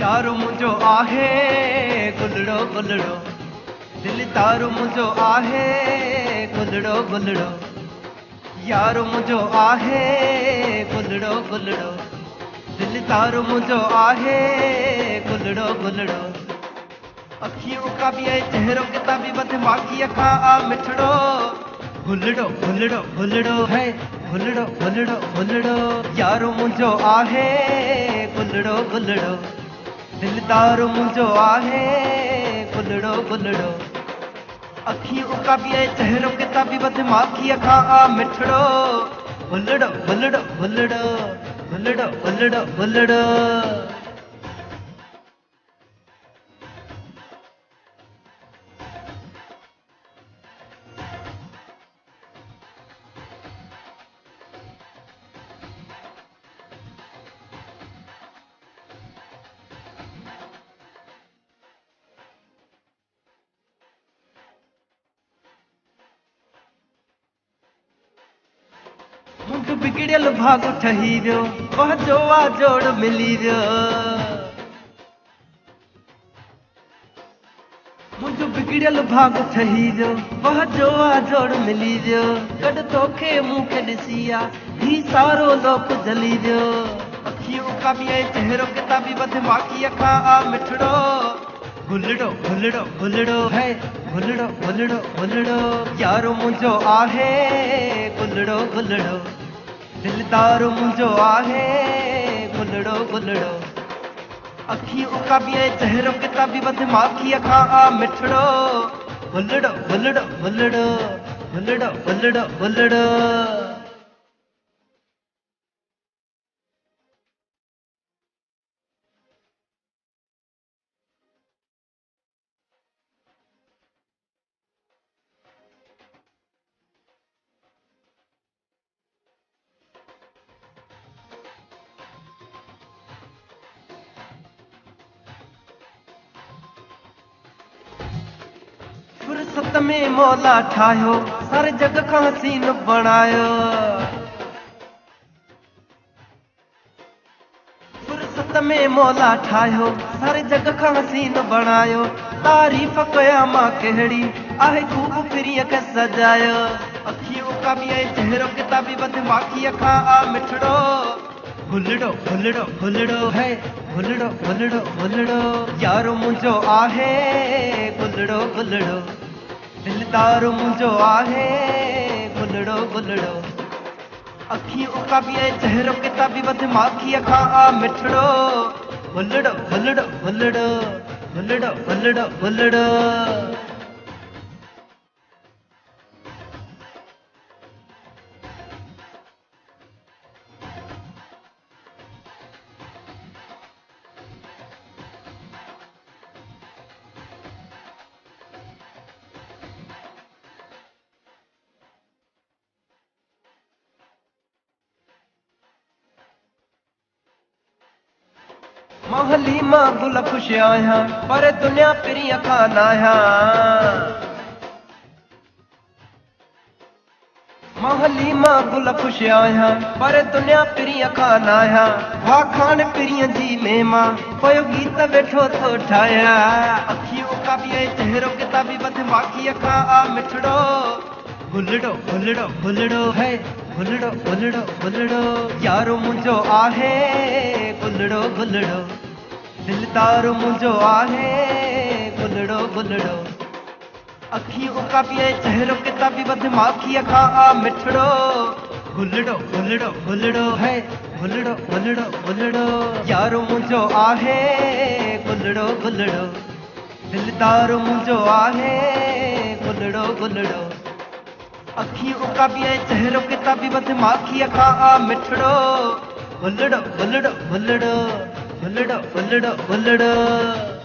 यारो मुझो आहे गुलड़ो गुलड़ो दिलदारो मुझो आहे गुलड़ो गुलड़ो यारो मुझो आहे गुलड़ो गुलड़ो दिलदारो मुझो आहे गुलड़ो गुलड़ो अखियों का भी है चेहरों के ताबी बदमाशी अखा आ मिठड़ो गुलड़ो गुलड़ो गुलड़ो है गुलड़ो गुलड़ो गुलड़ो यारो मुझो आहे गुलड़ो गुलड़ो दिलदारो मुझो आहे गुलड़ो गुलड़ो अखियों का भी है चेहरों के ताबी बदमाशी अखा आ मिठड़ो गुलड़ो गुलड़ो गुलड़ो गुलड़ो गुलड़ो गुलड़ो मुझ बिगड़ियल भाग ठही वियो वह जोआ जोड़ मिली वियो मुझ बिगड़ियल भाग ठही वियो वह जोआ जोड़ मिली वियो गॾु तोखे मूंखे ॾिसी आ ही सारो लोक जली वियो अखियूं काबी चेहरो किताबी बदमाशी अखा आ मिठड़ो गुलड़ो गुलड़ो गुलड़ो है गुलड़ो गुलड़ो गुलड़ो यारो मुझो आहे गुलड़ो गुलड़ो दिलदारो मुझो आहे गुलड़ो गुलड़ो अखियों का भी है चेहरों किताबी बदमाशी अखा आ मिठड़ो गुलड़ो गुलड़ो गुलड़ो गुलड़ो गुलड़ो गुलड़ो फुर्सत में मौला ठाहियो सारे जग खां हसीन बणायो फुर्सत में मौला ठाहियो सारे जग खां हसीन बणायो तारीफ़ कया मां कहिड़ी आहे खूब फिरीअ खे सजायो अखियूं का भी चेहरो किताबी बदमाशी अखा आ मिठड़ो गुलड़ो गुलड़ो गुलड़ो है गुलड़ो गुलड़ो गुलड़ो यारो मुझो आहे गुलड़ो गुलड़ो दिलदारो मुझो आहे गुलड़ो गुलड़ो अखियों का भी चेहरो किताबी बदमाशी अखा आ मिठड़ो गुलड़ो गुलड़ो गुलड़ो गुलड़ो गुलड़ो गुलड़ो महली मां गुल खुश आया पर दुनिया पिरी अखा नाया महली मां गुल खुश आया पर दुनिया पिरी अखा नाया वा खान पिरी जी में मां पयो गीत वेठो थो ठाया अखियों का भी चेहरो किताबी बदमाशी अखा आ मिठड़ो गुलड़ो गुलड़ो गुलड़ो है गुलड़ो गुलड़ो गुलड़ो यारो मुझो आहे गुलड़ो गुलड़ो दिलदारो मुझो आहे गुलड़ो गुलड़ो अखियों का भी चेहरो किताबी बदमाशी अखा आ मिठड़ो गुलड़ो गुलड़ो गुलड़ो है गुलड़ो गुलड़ो गुलड़ो यारो मुझो आहे गुलड़ो गुलड़ो दिलदारो मुझो आहे गुलड़ो गुलड़ो अखियों का भी चेहरो किताबी बदमाशी अखा आ मिठड़ो गुलड़ो गुलड़ो गुलड़ो गुलड़ो गुलड़ो गुलड़ो